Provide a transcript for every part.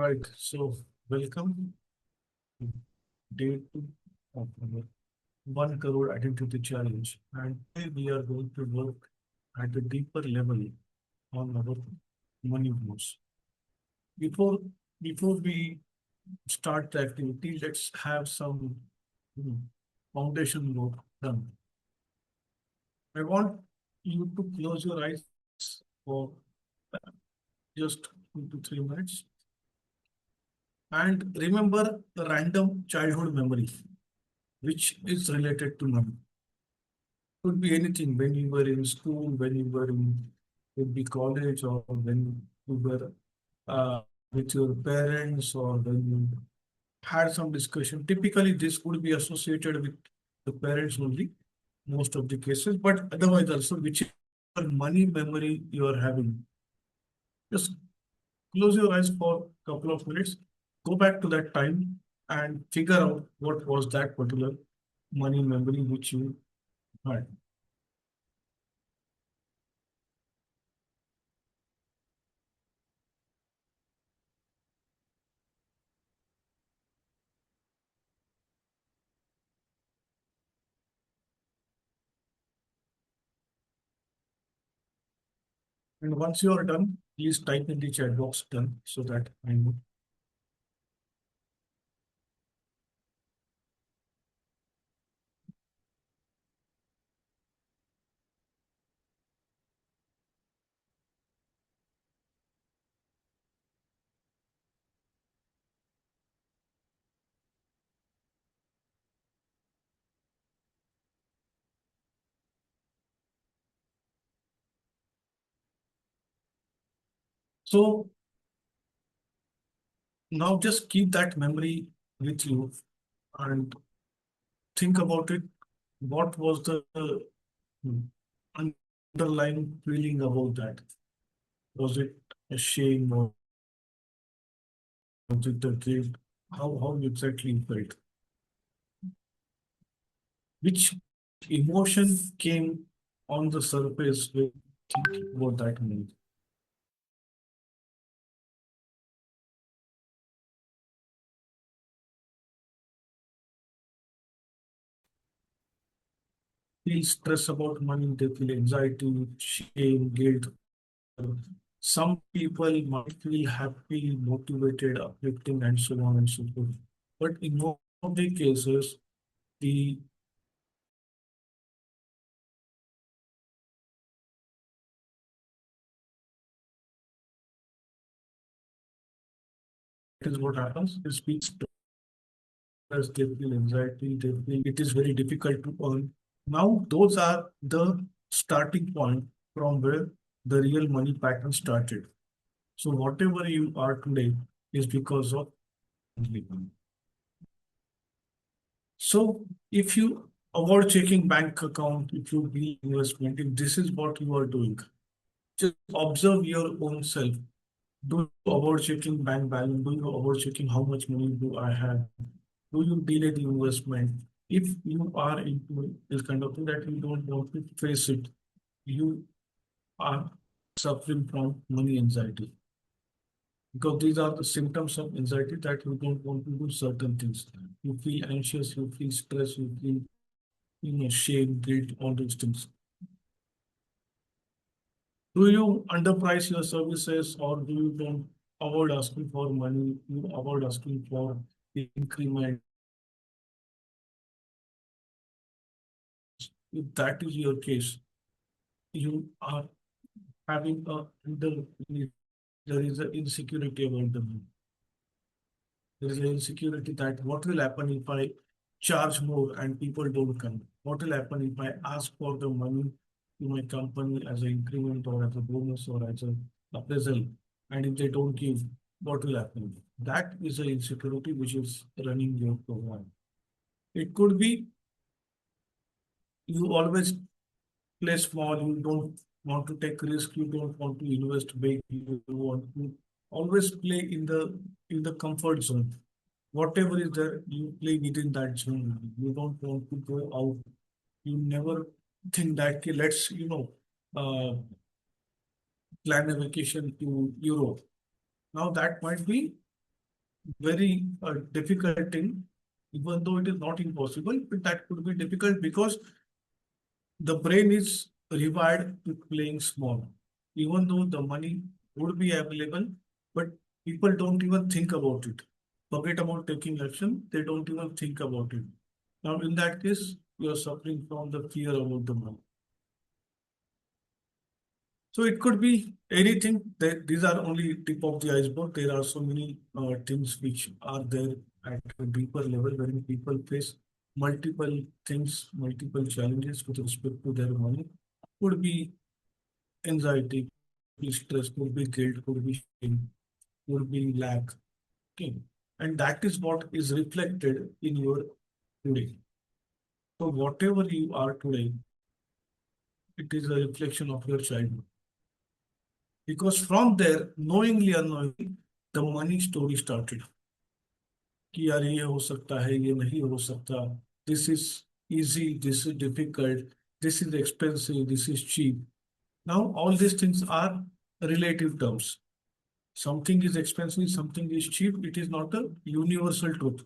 Right. So welcome to day two of our 1 crore identity challenge. And today we are going to work at a deeper level on our money goals. Before before we start the activity, let's have some you know, foundation work done. I want you to close your eyes for just 2 to 3 minutes and remember the random childhood memory which is related to money. Could be anything when you were in school, when you were in could be college, or when you were with your parents, or when you had some discussion. Typically, this would be associated with the parents only, most of the cases, but otherwise also which money memory you are having. Just close your eyes for a couple of minutes, go back to that time and figure out what was that particular money memory which you had. And once you are done, please type in the chat box done so that I know. So now just keep that memory with you and think about it. What was the underlying feeling about that? Was it a shame or was it a guilt? How exactly you felt? Which emotion came on the surface when thinking about that moment? Feel stress about money, they feel anxiety, shame, guilt. Some people might feel happy, motivated, uplifting, and so on and so forth. But in most of the cases, the is what happens is people stress, they feel anxiety, they feel it is very difficult to earn. Now, those are the starting point from where the real money pattern started. So whatever you are today is because of money. So if you avoid checking bank account, if you be investment, if this is what you are doing, just observe your own self. Do you avoid checking bank balance? Do you avoid checking how much money do I have? Do you delay the investment? If you are into this kind of thing that you don't want to face it, you are suffering from money anxiety. Because these are the symptoms of anxiety that you don't want to do certain things. You feel anxious, you feel stressed, you feel shame, guilt, all those things. Do you underprice your services or do you don't avoid asking for money? You avoid asking for the increment. If that is your case, you are having a there is an insecurity about the money. There is an insecurity that what will happen if I charge more and people don't come? What will happen if I ask for the money to my company as an increment or as a bonus or as a appraisal? And if they don't give, what will happen? That is an insecurity which is running your program. It could be you always play small, you don't want to take risk, you don't want to invest big, you want to always play in the comfort zone. Whatever is there, you play within that zone. You don't want to go out. You never think that "Okay, let's uh, plan a vacation to Europe. Now that might be very difficult thing, even though it is not impossible, but that could be difficult because the brain is rewired to playing small. Even though the money would be available, but people don't even think about it. Forget about taking action, they don't even think about it. Now, in that case, you are suffering from the fear about the money. So it could be anything. These are only tip of the iceberg. There are so many things which are there at a deeper level wherein people face multiple things, multiple challenges with respect to their money. Could be anxiety, could be stress, could be guilt, could be shame, could be lack. Okay. And that is what is reflected in your today. So whatever you are today, it is a reflection of your childhood. Because from there, knowingly or unknowingly, the money story started. कि यार ये हो सकता है, ये नहीं हो सकता. This is easy, this is difficult, this is expensive, this is cheap. Now all these things are relative terms. Something is expensive, something is cheap. It is not a universal truth.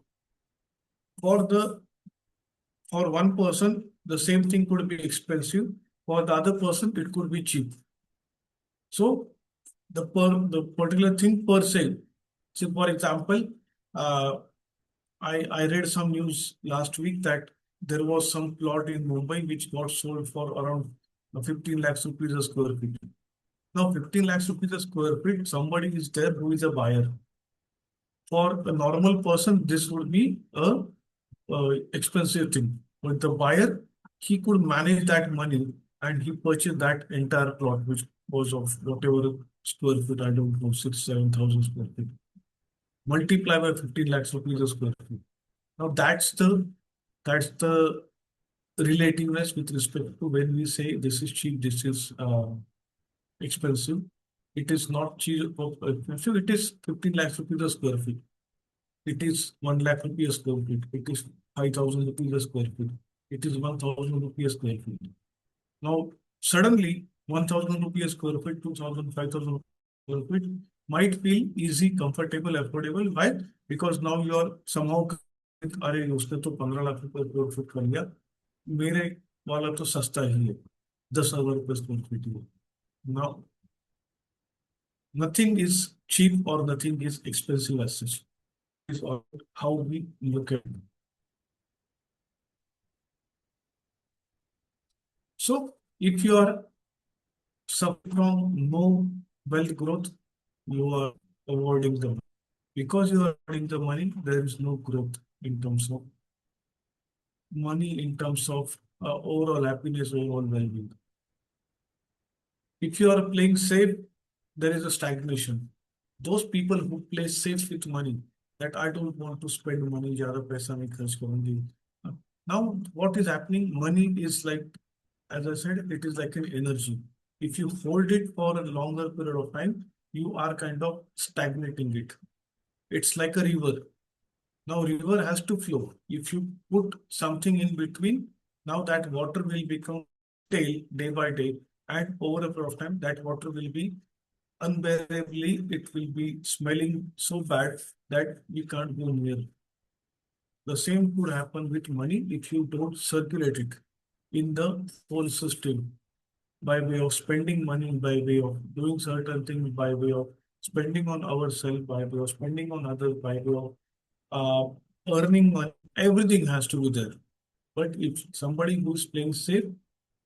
For the for one person, the same thing could be expensive. For the other person, it could be cheap. So the particular thing per se. So for example, uh, I read some news last week that there was some plot in Mumbai which got sold for around 15 lakhs rupees a square feet. Now 15 lakhs rupees a square feet, somebody is there who is a buyer. For a normal person, this would be a expensive thing. But the buyer, he could manage that money and he purchased that entire plot, which was of whatever square feet, I don't know, 7,000 square feet. Multiply by 15 lakhs rupees a square feet. Now that's the relativeness with respect to when we say this is cheap, this is expensive. It is not cheap or expensive. It is 15 lakhs rupees a square feet. It is 1 lakh rupees a square feet. It is 5,000 rupees a square feet. It is 1,000 rupees a square feet. Now, suddenly, 1,000 rupees square feet, 2,000, 5,000 square feet might feel easy, comfortable, affordable. Why? Because now you are somehow, अरे उसने तो 15 लाख रुपए square feet कर लिया, मेरे वाला तो सस्ता ही है, 10,000 रुपए स्क्वायर फीट है. Now, nothing is cheap or nothing is expensive as such. It's all how we look at it. So, if you are suffering from no wealth growth, you are avoiding the money. Because you are avoiding the money, there is no growth in terms of money, in terms of overall happiness, overall well-being. If you are playing safe, there is a stagnation. Those people who play safe with money, that I don't want to spend money, ज़्यादा पैसा नहीं खर्च करूंगी. Now, what is happening? Money is like, as I said, it is like an energy. If you hold it for a longer period of time, you are kind of stagnating it. It's like a river. Now, river has to flow. If you put something in between, now that water will become stale day by day, and over a period of time, that water will be unbearably, it will be smelling so bad that we can't go near. The same could happen with money if you don't circulate it in the whole system by way of spending money, by way of doing certain things, by way of spending on ourselves, by way of spending on others, by way of uh, earning money. Everything has to be there. But if somebody who's playing safe,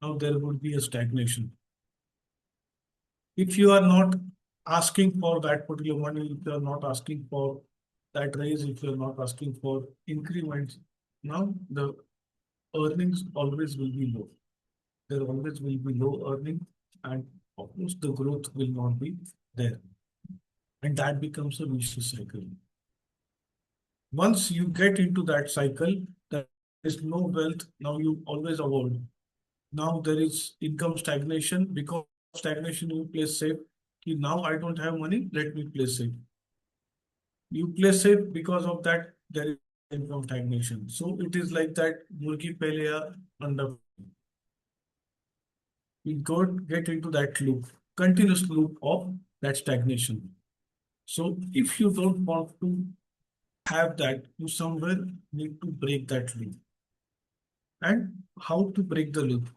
now there would be a stagnation. If you are not asking for that particular money, if you are not asking for that raise, if you are not asking for increments, now the earnings always will be low. There always will be low earning, and of course the growth will not be there. And that becomes a vicious cycle. Once you get into that cycle, there is no wealth. Now you always avoid. Now there is income stagnation. Because of stagnation, you play safe. Ki now I don't have money, let me play safe. You play safe, because of that, there is income stagnation. So it is like that murgi pehle ya anda. We get into that loop, continuous loop of that stagnation. So if you don't want to have that, you somewhere need to break that loop. And how to break the loop?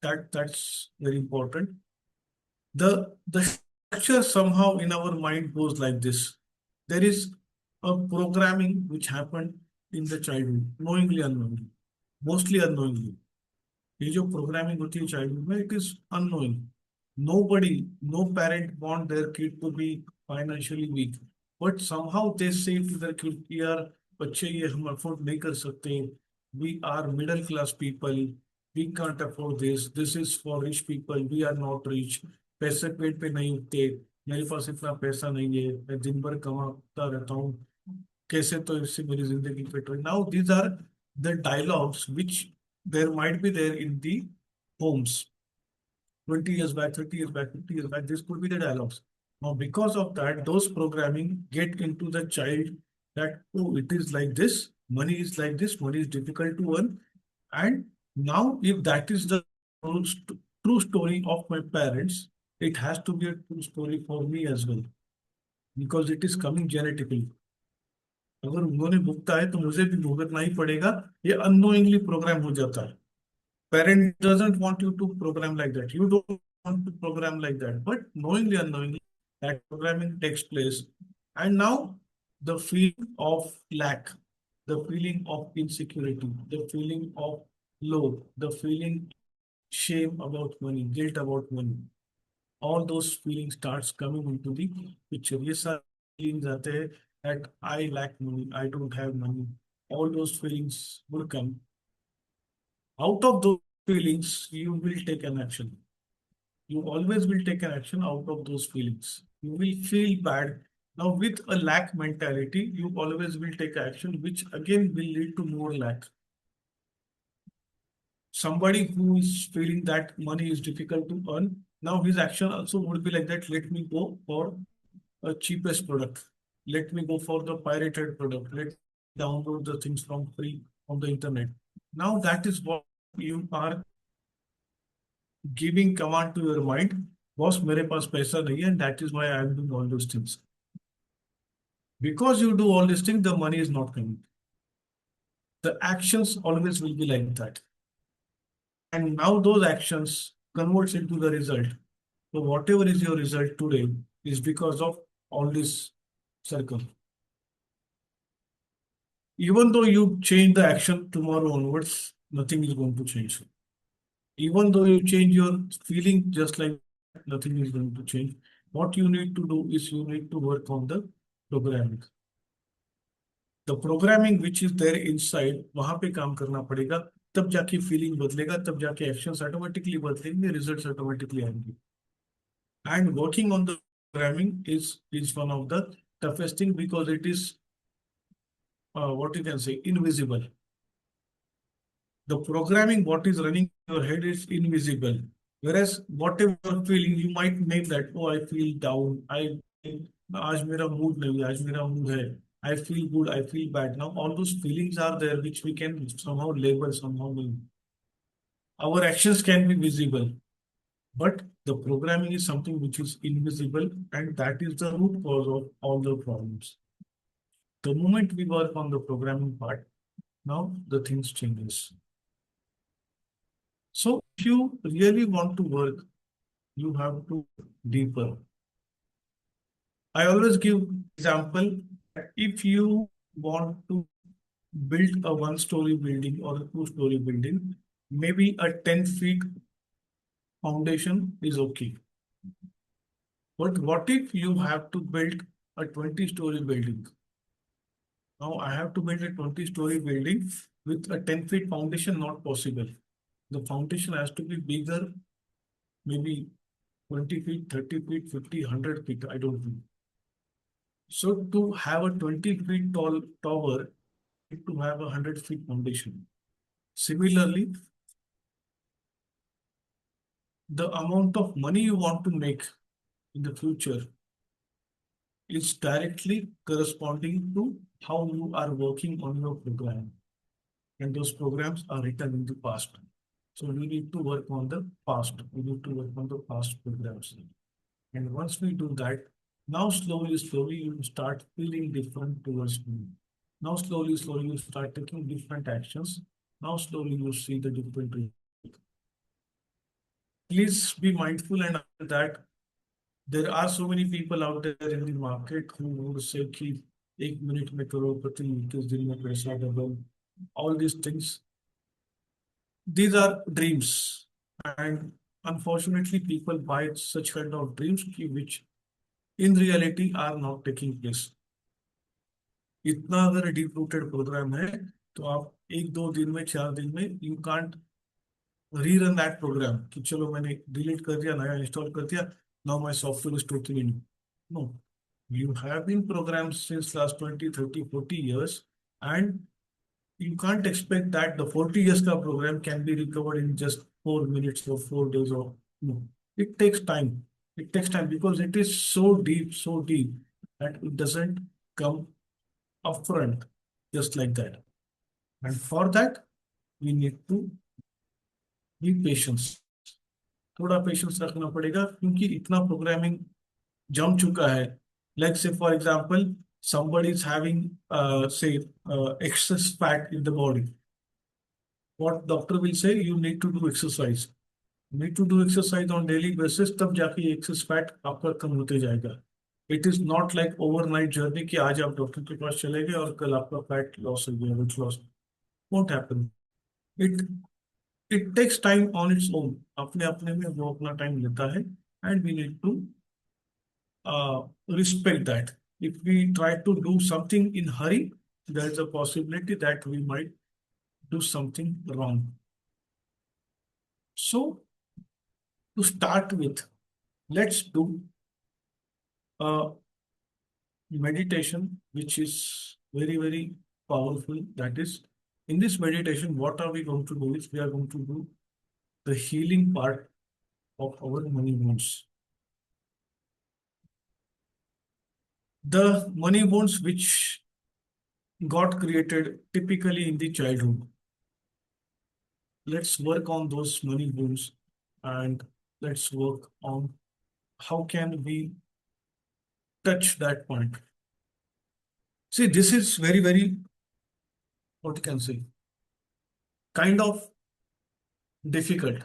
That's very important. The structure somehow in our mind goes like this. There is a programming which happened in the childhood, knowingly, unknowingly, mostly unknowingly. ये जो programming होती है childhood में, it is annoying. Nobody, no parent want their kid to be financially weak, but somehow they say to their kid कि यार बच्चे ये हम अफोर्ड नहीं कर सकते, we are middle class people, we can't afford this is for rich people, we are not rich. पैसे पेट पे नहीं उठते, मेरे पास इतना पैसा नहीं है, मैं दिन भर कमाता रहता हूँ, कैसे तो इससे मेरी जिंदगी कट रही. Now these are the dialogues which there might be there in the homes 20 years back, 30 years back, 50 years back. This could be the dialogues. Now, because of that, those programming get into the child that, oh, it is like this, money is like this, money is difficult to earn. And now, if that is the true, true story of my parents, it has to be a true story for me as well, because it is coming genetically. अगर उन्होंने भुगता है तो मुझे भी भुगतना ही पड़ेगा. ये unknowingly programme हो जाता है. Parent doesn't want you to program like that. You don't want to program like that. But knowingly, unknowingly, that programming takes place. And now the feeling of lack, the feeling of insecurity, the feeling of low, the feeling shame about money, guilt about money, all those feelings starts coming into the picture. Yes, sir, feelings are there that I lack money, I don't have money. All those feelings will come. Out of those feelings, you will take an action. You always will take an action out of those feelings. You will feel bad. Now, with a lack mentality, you always will take action, which again will lead to more lack. Somebody who is feeling that money is difficult to earn, now his action also would be like that. Let me go for a cheapest product. Let me go for the pirated product. Let me download the things from free on the internet. Now that is what you are giving command to your mind. Boss, मेरे पास पैसा नहीं है, and that is why I am doing all those things. Because you do all these things, the money is not coming. The actions always will be like that. And now those actions converts into the result. So whatever is your result today is because of all this circle. Even though you change the action tomorrow onwards, nothing is going to change. Even though you change your feeling just like that, nothing is going to change. What you need to do is you need to work on the programming. The programming which is there inside, वहां पे काम करना पड़ेगा. तब जाके feeling बदलेगा, तब जाके एक्शंस ऑटोमेटिकली बदलेंगे, रिजल्ट्स ऑटोमेटिकली आएंगे. And working on the programming is one of the toughest thing because it is what you can say invisible. The programming what is running in your head is invisible. Whereas whatever you're feeling, you might name that, oh, I feel down. आज मेरा mood नहीं है, आज मेरा mood है. I feel good, I feel bad. Now all those feelings are there which we can somehow label, somehow name. Our actions can be visible, but the programming is something which is invisible, and that is the root cause of all the problems. The moment we work on the programming part, now the things changes. So if you really want to work, you have to deeper. I always give example that if you want to build a one-story building or a two-story building, maybe a 10 feet foundation is okay. But what if you have to build a 20-story building? Now I have to build a 20-story building with a 10 feet foundation, not possible. The foundation has to be bigger, maybe 20 feet, 30 feet, 50, 100 feet, I don't know. So to have a 20 feet tall tower, you need to have a 100 feet foundation. Similarly, the amount of money you want to make in the future is directly corresponding to how you are working on your program. And those programs are written in the past. So we need to work on the past. We need to work on the past programs. And once we do that, now slowly, slowly you start feeling different towards me. Now slowly, slowly you start taking different actions. Now slowly you see the different results. Please be mindful, and after that, there are so many people out there in the market who would say कि एक minute में करोड़पति, 21 दिन में पैसा double, all these things. These are dreams, and unfortunately, people buy such kind of dreams which in reality are not taking place. इतना अगर deep rooted programme है तो आप एक दो दिन में, 4 दिन में you can't rerun that program कि चलो मैंने डिलीट कर दिया, नया इंस्टॉल कर दिया, now my software is totally new. No, you have been programmed since last 20, 30, 40 years, and you can't expect that the 40 years ka program can be recovered in just 4 minutes or 4 days or no. It takes time. It takes time because it is so deep that it doesn't come upfront just like that. And for that, we need to be patience. थोड़ा patience रखना पड़ेगा क्योंकि इतना programming जम चुका है. Like say for example, somebody is having say excess fat in the body. What doctor will say, you need to do exercise. You need to do exercise on daily basis, तब जाके excess fat आपका कम होते जाएगा. It is not like overnight journey कि आज आप doctor के पास चले गए और कल आपका फैट लॉस हो गया, weight loss. Won't happen. It it takes time on its own. अपने अपने में वो अपना टाइम लेता है, and we need to respect that. If we try to do something in hurry, there is a possibility that we might do something wrong. So to start with, let's do a meditation which is very, very powerful. That is, in this meditation, what are we going to do is we are going to do the healing part of our money wounds. The money wounds which got created typically in the childhood. Let's work on those money wounds, and let's work on how can we touch that point. See, this is very, very, what you can say, kind of difficult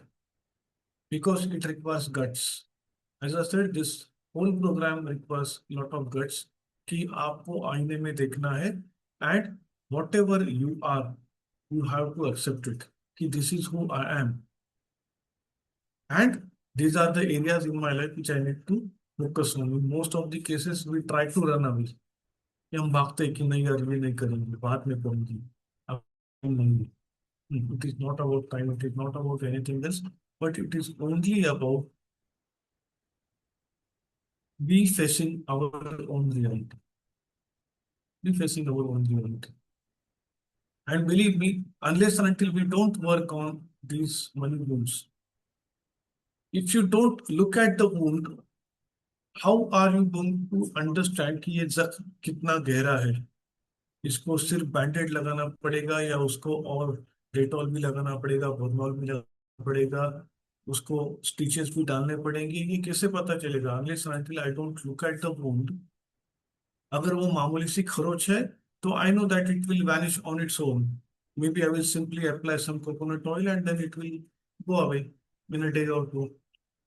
because it requires guts. As I said, this whole program requires a lot of guts कि आपको आईने में देखना है, and whatever you are, you have to accept it कि this is who I am, and these are the areas in my life which I need to focus on. In most of the cases, we try to run away. कि हम भागते हैं कि नहीं यार ये नहीं करेंगे, बाद में करूंगी, अब नहीं. It is not about time, it is not about anything else, but it is only about we facing our own reality. We facing our own reality. And believe me, unless and until we don't work on these money wounds, if you don't look at the wound, how are you going to understand कि ये जख्म कितना गहरा है? इसको सिर्फ बैंडेड लगाना पड़ेगा या उसको और डेटॉल भी लगाना पड़ेगा, बोरमॉल भी लगाना पड़ेगा, उसको स्टिचेस भी डालने पड़ेंगे? ये कैसे पता चलेगा? Unless until I don't look at the wound. अगर वो मामूली सी खरोच है तो I know that it will vanish on its own. Maybe I will simply apply some coconut oil and then it will go away in a day और two.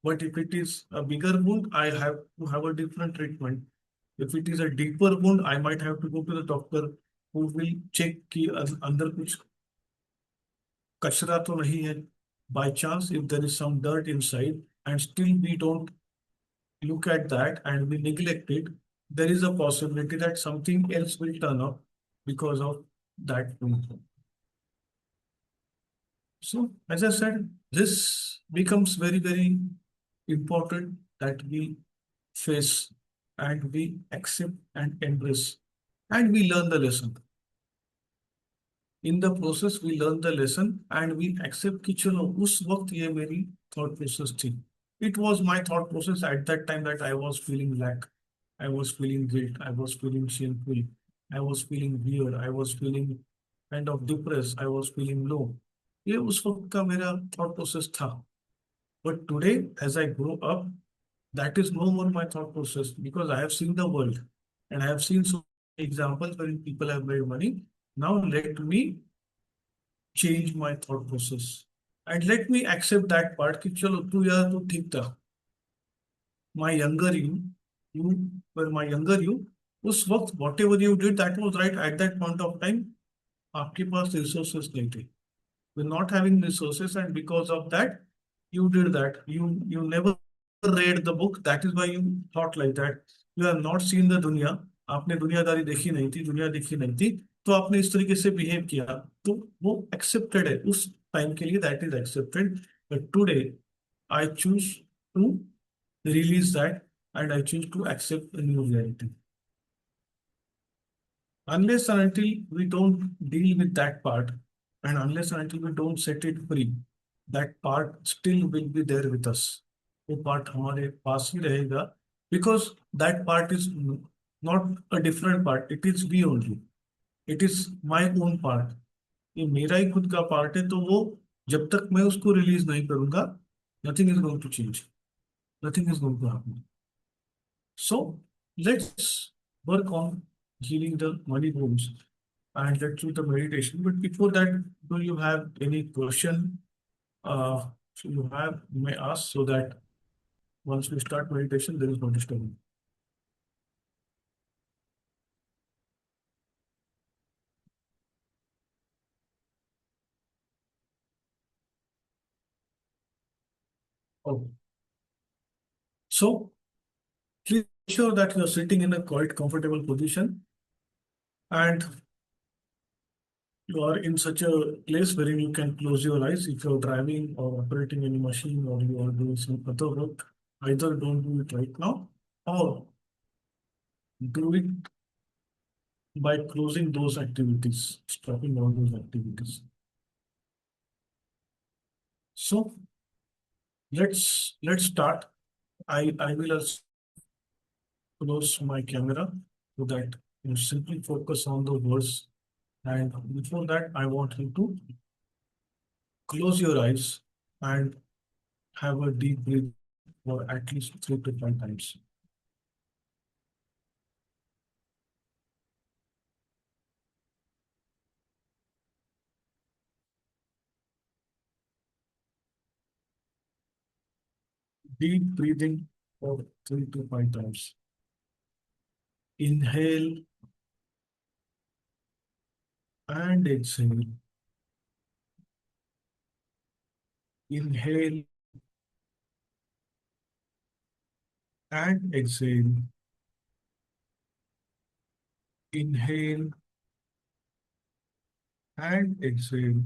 But if it is a bigger wound, I have to have a different treatment. If it is a deeper wound, I might have to go to the doctor who will check कि अंदर कुछ कचरा तो नहीं है. By chance, if there is some dirt inside and still we don't look at that and we neglect it, there is a possibility that something else will turn up because of that wound. So, as I said, this becomes very, very important that we face and we accept and embrace and we learn the lesson. In the process, we learn the lesson and we accept कि चलो उस वक्त ये मेरी thought process थी. It was my thought process at that time that I was feeling lack, I was feeling guilt, I was feeling shameful, I was feeling weird, I was feeling kind of depressed, I was feeling low. ये उस वक्त का मेरा thought process था. But today, as I grow up, that is no more my thought process because I have seen the world and I have seen so examples wherein people have made money. Now let me change my thought process and let me accept that part कि चलो तू यार तू ठीक था. My younger you were my younger you. उस वक्त whatever you did that was right at that point of time. आपके पास resources नहीं थे. You're not having resources, and because of that, you did that. You never read the book. That is why you thought like that. You have not seen the दुनिया. आपने दुनियादारी देखी नहीं थी, दुनिया देखी नहीं थी, तो आपने इस तरीके से बिहेव किया. तो वो एक्सेप्टेड है उस टाइम के लिए. That is accepted. But today I choose to release that, and I choose to accept a new reality. Unless and until we don't deal with that part, and unless and until we don't set it free, that part still will be there with us. वो part हमारे पास ही रहेगा, because that part is not a different part. It is we only. It is my own part. ये मेरा ही खुद का part है, तो वो जब तक मैं उसको रिलीज नहीं करूंगा, nothing is going to change. Nothing is going to happen. So let's work on healing the money wounds and let's do the meditation. But before that, do you have any question? So you may ask so that once we start meditation, there is no disturbance. Oh, so please ensure that you are sitting in a quite comfortable position and you are in such a place wherein you can close your eyes. If you are driving or operating any machine or you are doing some other work, either don't do it right now or do it by closing those activities, stopping all those activities. So let's start. I will also close my camera so that you simply focus on the words. And before that, I want you to close your eyes and have a deep breath for at least 3 to 5 times. Deep breathing for 3 to 5 times. Inhale and exhale. Inhale and exhale. Inhale and exhale.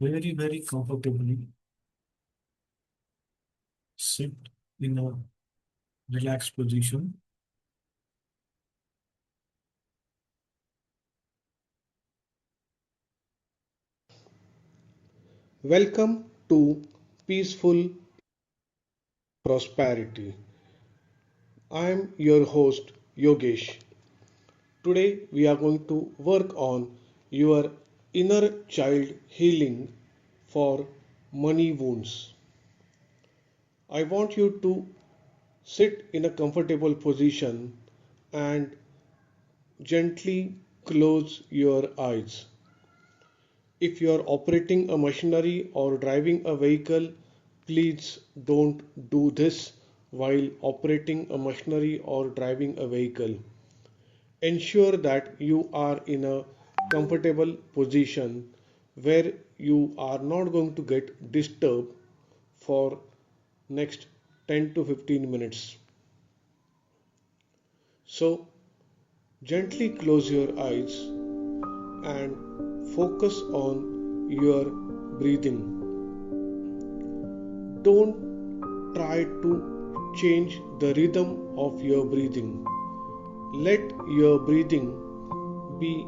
Very, very comfortably sit in a relaxed position. Welcome to Peaceful Prosperity. I am your host Yogesh. Today we are going to work on your inner child healing for money wounds. I want you to sit in a comfortable position and gently close your eyes. If you are operating a machinery or driving a vehicle, please don't do this while operating a machinery or driving a vehicle. Ensure that you are in a comfortable position where you are not going to get disturbed for next 10 to 15 minutes. So gently close your eyes and focus on your breathing. Don't try to change the rhythm of your breathing. Let your breathing be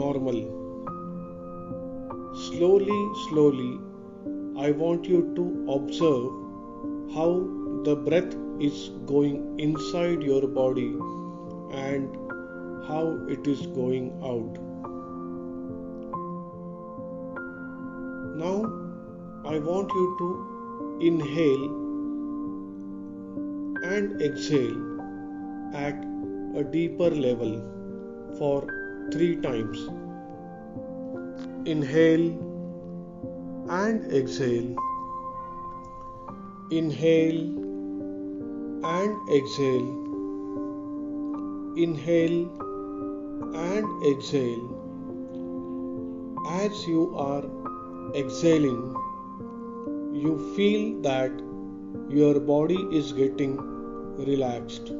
normal. Slowly, I want you to observe how the breath is going inside your body and how it is going out. Now I want you to inhale and exhale at a deeper level for 3 times. Inhale and exhale. Inhale and exhale. Inhale and exhale. As you are exhaling, you feel that your body is getting relaxed.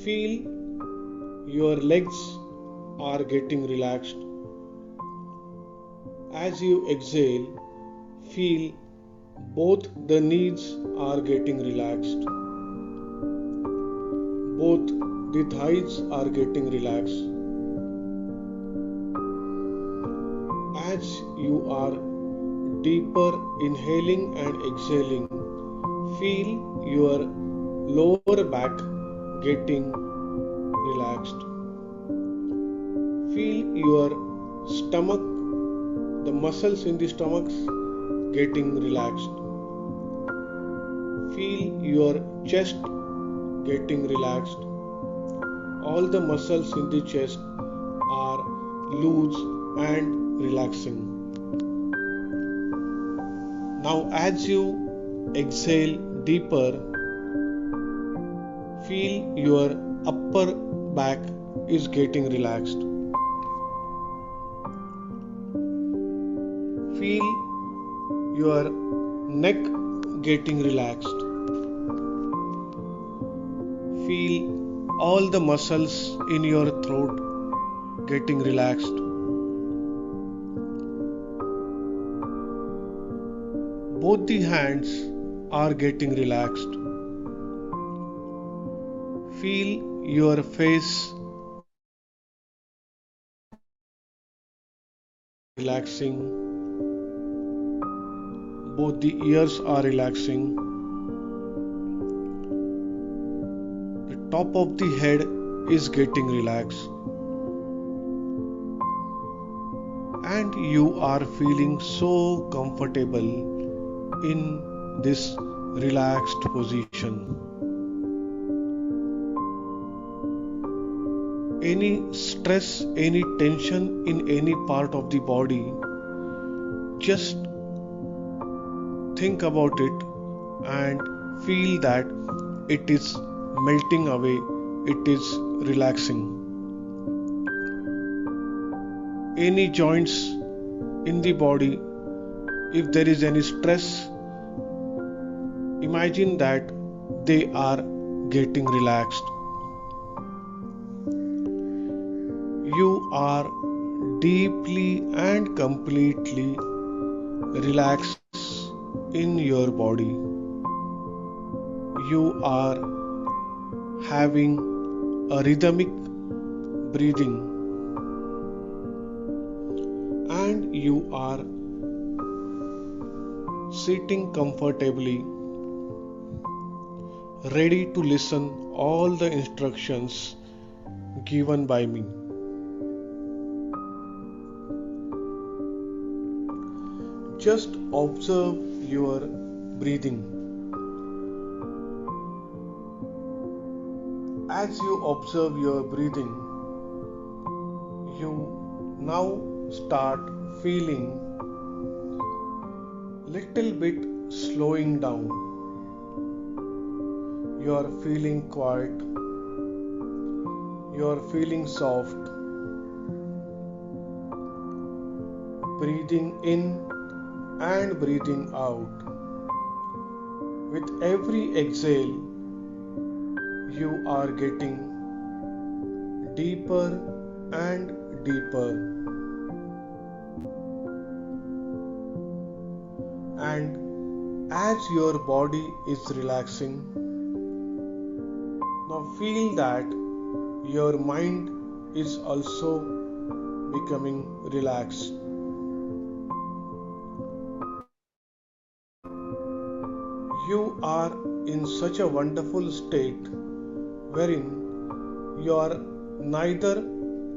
Feel your legs are getting relaxed. As you exhale, feel both the knees are getting relaxed. Both the thighs are getting relaxed. As you are deeper inhaling and exhaling, feel your lower back getting relaxed. Feel your stomach, the muscles in the stomach getting relaxed. Feel your chest getting relaxed. All the muscles in the chest are loose and relaxing. Now, as you exhale deeper, feel your upper back is getting relaxed. Feel your neck getting relaxed. Feel all the muscles in your throat getting relaxed. Both the hands are getting relaxed. Feel your face relaxing. Both the ears are relaxing. The top of the head is getting relaxed. And you are feeling so comfortable in this relaxed position. Any stress, any tension in any part of the body, just think about it and feel that it is melting away, it is relaxing. Any joints in the body, if there is any stress, imagine that they are getting relaxed. You are deeply and completely relaxed in your body. You are having a rhythmic breathing and you are sitting comfortably, ready to listen all the instructions given by me. Just observe your breathing. As you observe your breathing, you now start feeling little bit slowing down. You are feeling quiet. You are feeling soft. Breathing in and breathing out. With every exhale, you are getting deeper and deeper. And as your body is relaxing, now feel that your mind is also becoming relaxed. You are in such a wonderful state wherein you are neither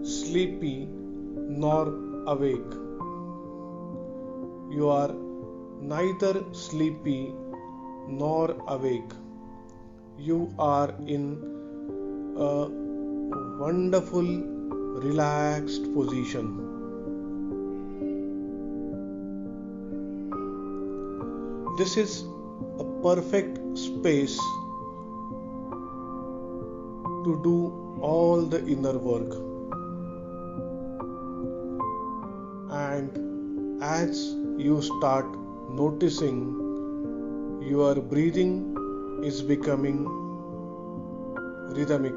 sleepy nor awake. You are neither sleepy nor awake. You are in a wonderful, relaxed position. This is a perfect space to do all the inner work. And as you start noticing your breathing is becoming rhythmic,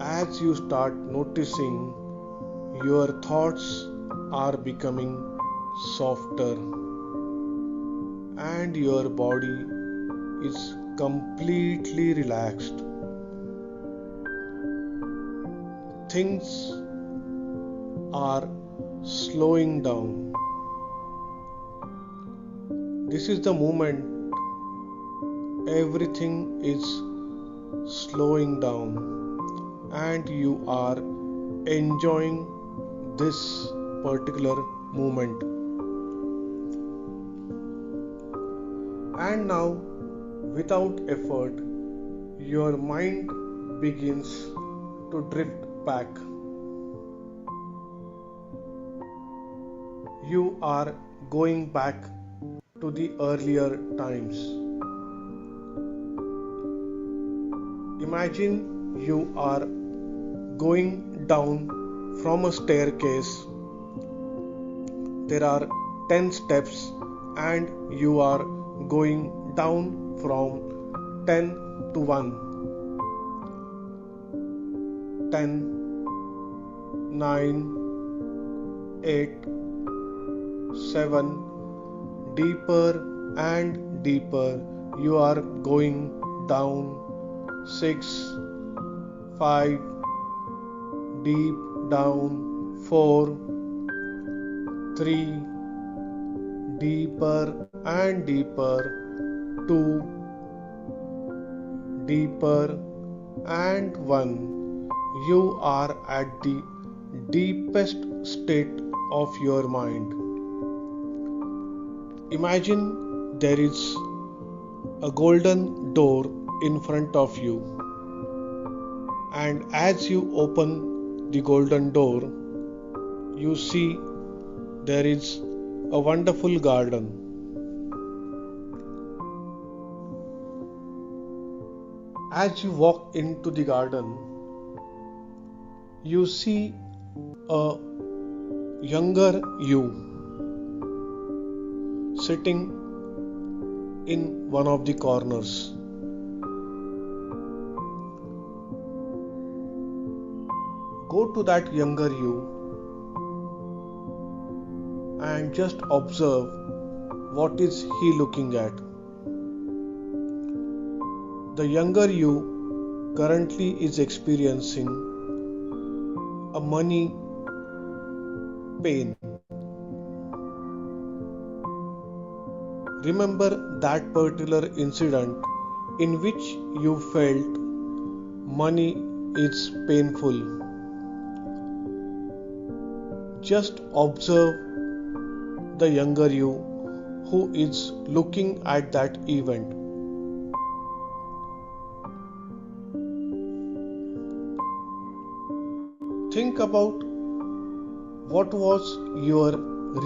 as you start noticing your thoughts are becoming softer and your body is completely relaxed. Things are slowing down. This is the moment everything is slowing down and you are enjoying this particular moment. And now, without effort, your mind begins to drift back. You are going back to the earlier times. Imagine you are going down from a staircase. There are 10 steps and you are going down from 10 to 1. 10, 9, 8, 7, deeper and deeper you are going down. 6, 5, deep down. 4, 3, deeper and deeper. 2, deeper and 1. You are at the deepest state of your mind. Imagine there is a golden door in front of you, and as you open the golden door, you see there is a wonderful garden. As you walk into the garden, you see a younger you sitting in one of the corners. Go to that younger you and just observe what is he looking at. The younger you currently is experiencing a money pain. Remember that particular incident in which you felt money is painful. Just observe the younger you who is looking at that event. Think about what was your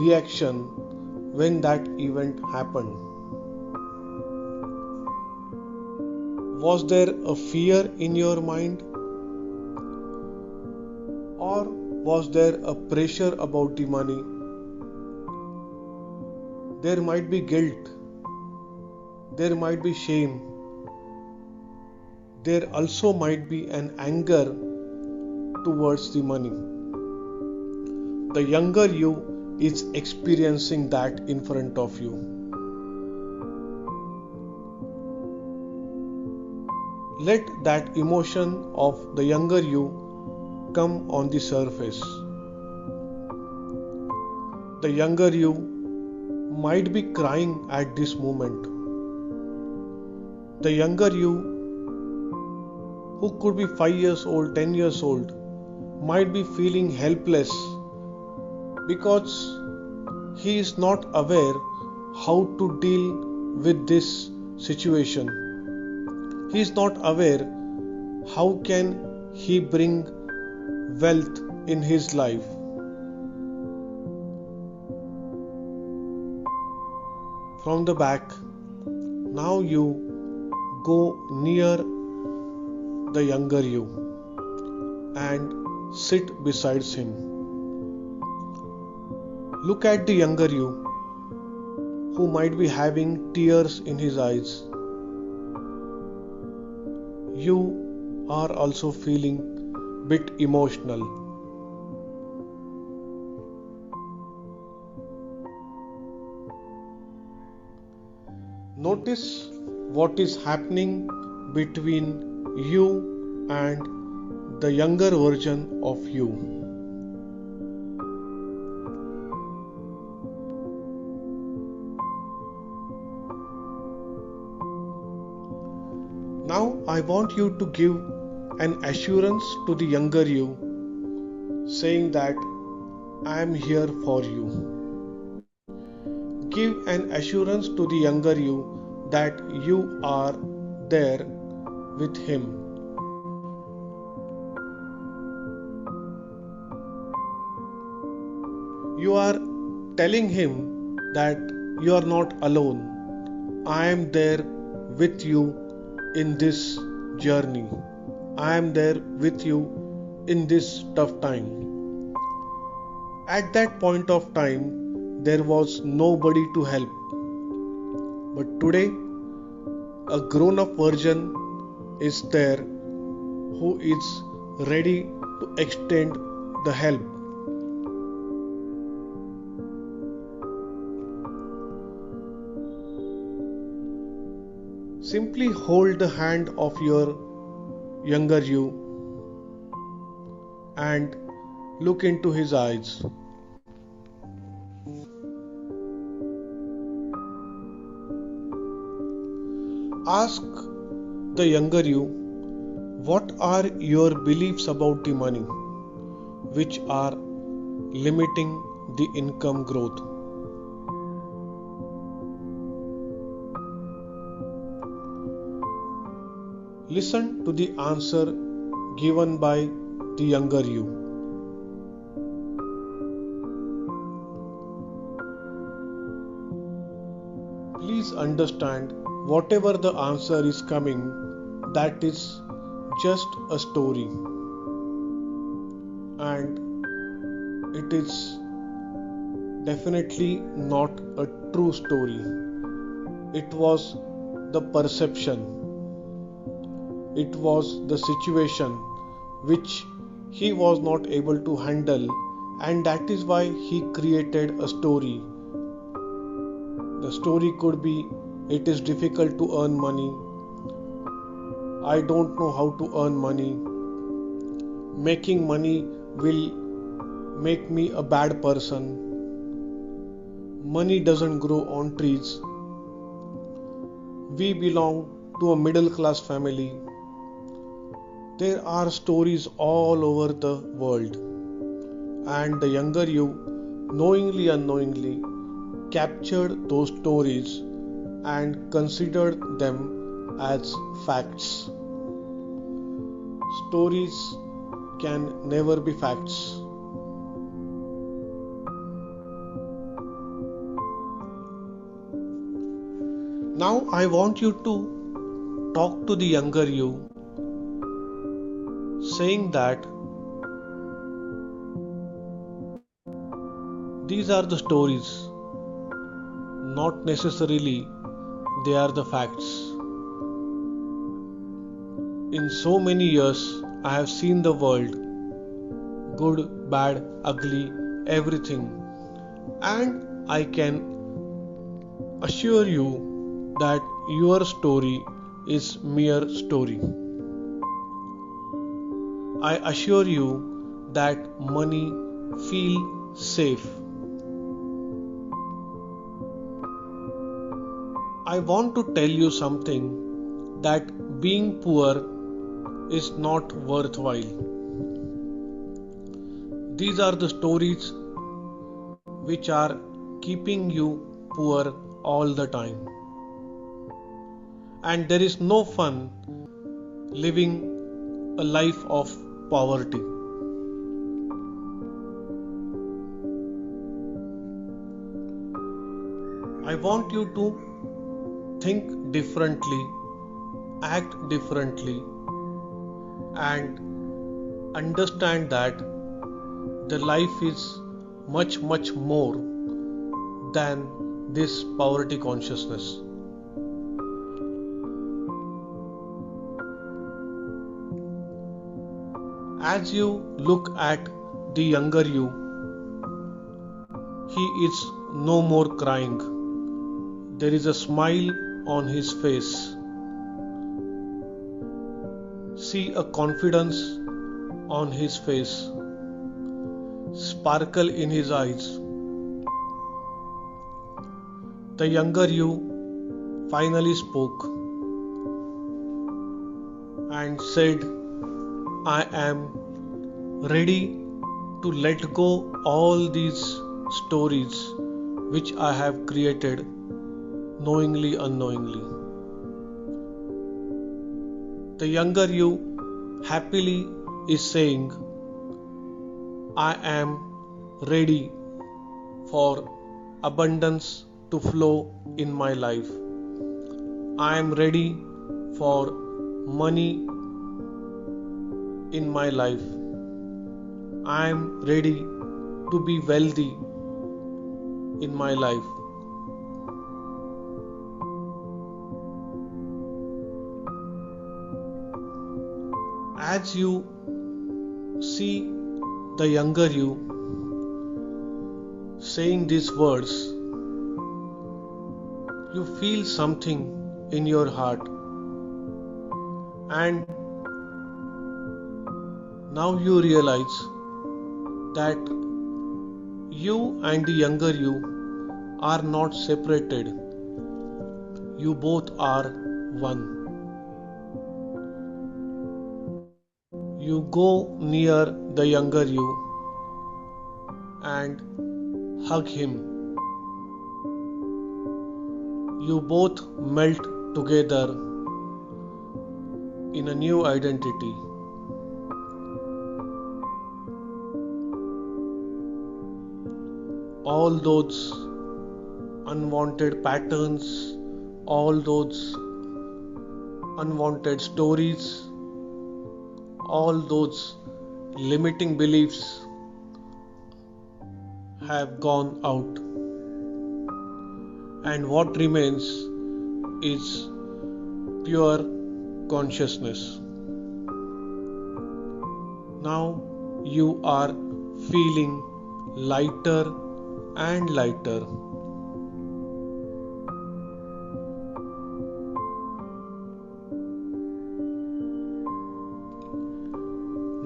reaction when that event happened. Was there a fear in your mind? Or was there a pressure about the money? There might be guilt. There might be shame. There also might be an anger towards the money. The younger you is experiencing that in front of you. Let that emotion of the younger you come on the surface. The younger you might be crying at this moment. The younger you, who could be 5 years old, 10 years old, might be feeling helpless because he is not aware how to deal with this situation. He is not aware how can he bring wealth in his life. From the back, now you go near the younger you and sit beside him. Look at the younger you who might be having tears in his eyes. You are also feeling bit emotional. Notice what is happening between you and the younger version of you. Now I want you to give an assurance to the younger you, saying that I am here for you. Give an assurance to the younger you that you are there with him. You are telling him that you are not alone. I am there with you in this journey. I am there with you in this tough time. At that point of time, there was nobody to help. But today, a grown up version is there who is ready to extend the help. Simply hold the hand of your younger you and look into his eyes. Ask the younger you, what are your beliefs about the money which are limiting the income growth? Listen to the answer given by the younger you. Please understand, whatever the answer is coming, that is just a story, and it is definitely not a true story. It was the perception. It was the situation which he was not able to handle, and that is why he created a story. The story could be, it is difficult to earn money. I don't know how to earn money. Making money will make me a bad person. Money doesn't grow on trees. We belong to a middle class family. There are stories all over the world, and the younger you, knowingly unknowingly, captured those stories and considered them as facts. Stories can never be facts. Now I want you to talk to the younger you, saying that these are the stories, not necessarily they are the facts. In so many years, I have seen the world, good, bad, ugly, everything, and I can assure you that your story is mere story. I assure you that money feels safe. I want to tell you something, that being poor is not worthwhile. These are the stories which are keeping you poor all the time. and there is no fun living a life of poverty. I want you to think differently, act differently, and understand that the life is much, much more than this poverty consciousness. As you look at the younger you, he is no more crying. There is a smile on his face. See a confidence on his face, sparkle in his eyes. The younger you finally spoke and said, I am ready to let go all these stories which I have created knowingly, unknowingly. The younger you happily is saying, I am ready for abundance to flow in my life. I am ready for money in my life. I am ready to be wealthy in my life. As you see the younger you saying these words, you feel something in your heart, and now you realize that you and the younger you are not separated. You both are one. You go near the younger you and hug him. You both melt together in a new identity. All those unwanted patterns, all those unwanted stories, all those limiting beliefs have gone out, and what remains is pure consciousness. Now you are feeling lighter and lighter.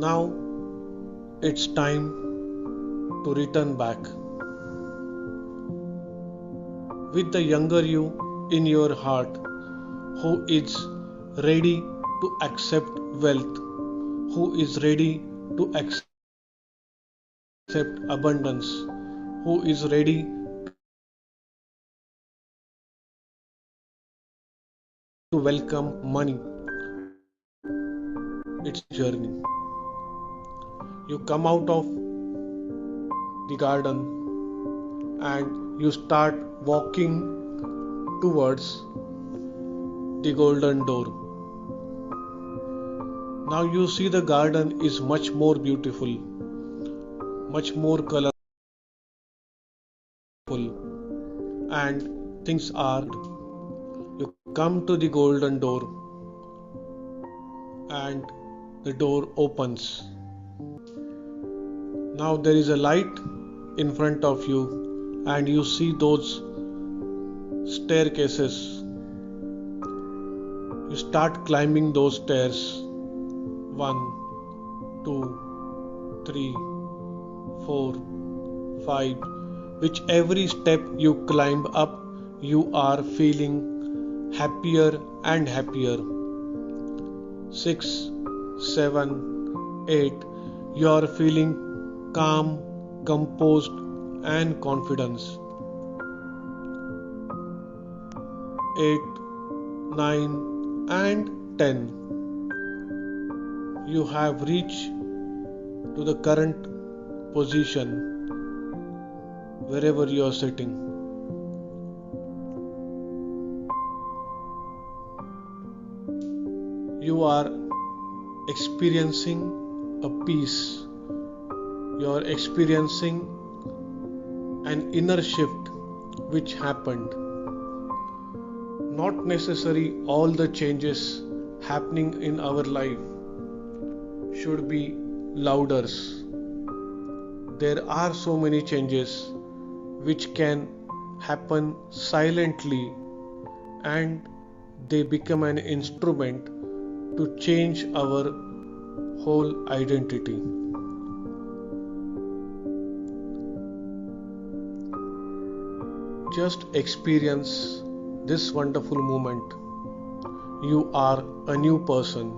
Now it's time to return back with the younger you in your heart, who is ready to accept wealth, who is ready to accept abundance, who is ready to welcome money. It's a journey. You come out of the garden and you start walking towards the golden door. Now you see the garden is much more beautiful, much more colorful, and things are. You come to the golden door and the door opens. Now there is a light in front of you and you see those staircases. You start climbing those stairs. 1, 2, 3, 4, 5. Which every step you climb up, you are feeling happier and happier. 6, 7, 8. You are feeling calm, composed, and confidence. 8, 9, and 10. You have reached to the current position wherever you are sitting. You are experiencing a peace. You are experiencing an inner shift which happened. Not necessary all the changes happening in our life should be louder. There are so many changes which can happen silently and they become an instrument to change our whole identity. Just experience this wonderful moment. You are a new person.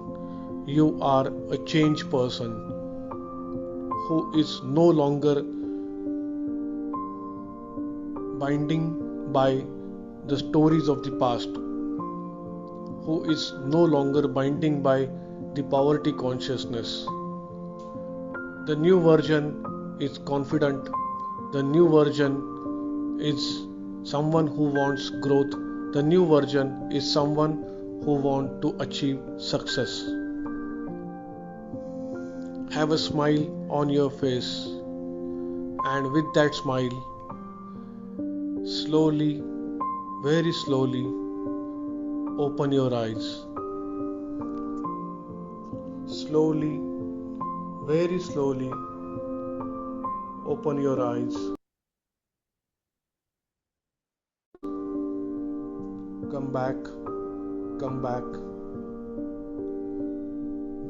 You are a changed person who is no longer binding by the stories of the past, who is no longer binding by the poverty consciousness. The new version is confident. The new version is someone who wants growth. The new version is someone who wants to achieve success. Have a smile on your face, and with that smile, slowly, very slowly, open your eyes. Slowly, very slowly, open your eyes. Come back, come back.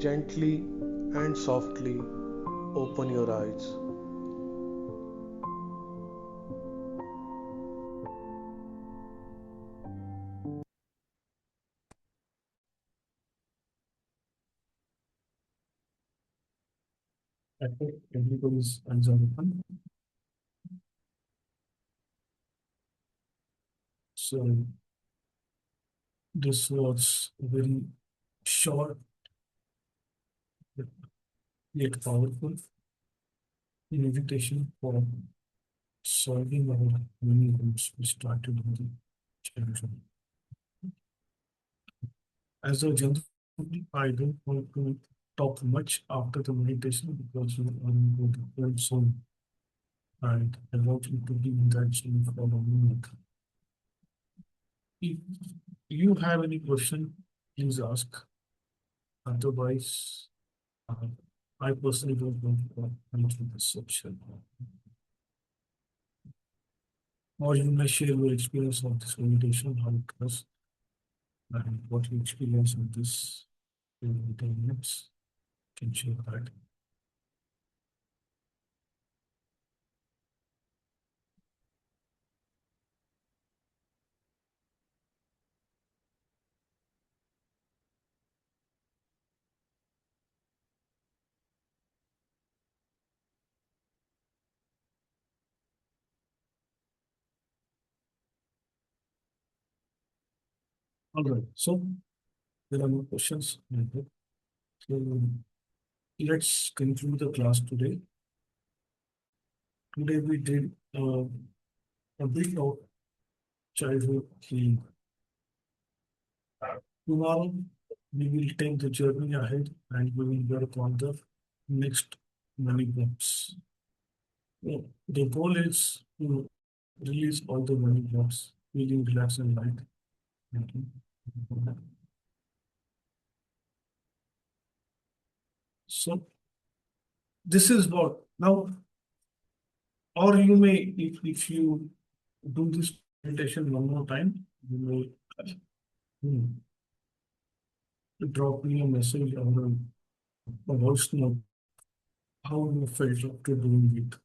Gently and softly open your eyes. I think everybody's eyes are open. So this was a very short yet powerful invitation for solving our many roots we started in the childhood. As a general, I don't want to talk much after the meditation because we are in the different zone and I want you to be in that zone for a moment. If you have any question, please ask. Otherwise, uh, I personally don't want to talk into this section. Or you may share your experience of this meditation, how it was, and what you experienced in this in 10 minutes. You can share that. All right. So there are no questions. Okay. So let's conclude the class today. Today we did a bit of childhood healing. Tomorrow we will take the journey ahead and we will work on the next money blocks. So the goal is to release all the money blocks, feeling relaxed and light. Okay. So this is what now, or you may, if you do this meditation one more time, you may drop me a message or a voice note how you felt after doing it.